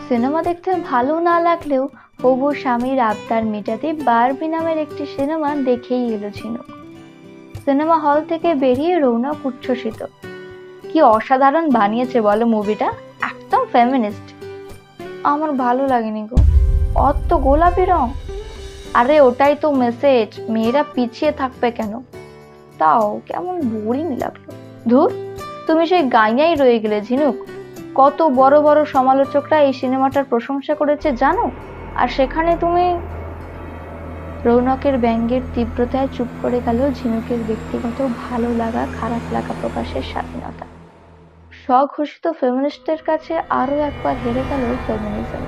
Cinema দেখতে ভালো না লাগলেও হবু স্বামীর আবদার মেটাতে বারবি নামের একটি সিনেমা দেখেই এলো ঝিনুক। সিনেমা হল থেকে বেরিয়ে রৌনক উচ্ছ্বসিত। কি অসাধারণ বানিয়েছে বলো মুভিটা, একদম ফেমিনিস্ট। আমার ভালো লাগেনি গো, অত গোলাপি রং। আরে ওটাই তো মেসেজ, মেয়েরা পিছিয়ে থাকবে কেন। তাও কেমন বোরিং লাগলো। ধুর, তুমি সেই গাইয়াই রয়ে গেলে ঝিনুক। কত বড় বড় সমালোচকরা এই সিনেমাটার প্রশংসা করেছে জানো, আর সেখানে তুমি। রৌনকের ব্যঙ্গের তীব্রতায় চুপ করে গেল ঝিনুকের ব্যক্তিগত ভালো লাগা খারাপ লাগা প্রকাশের স্বাধীনতা। স্বঘোষিত ফেমিনিস্টের কাছে আরো একবার হেরে গেল ফেমিনিজম।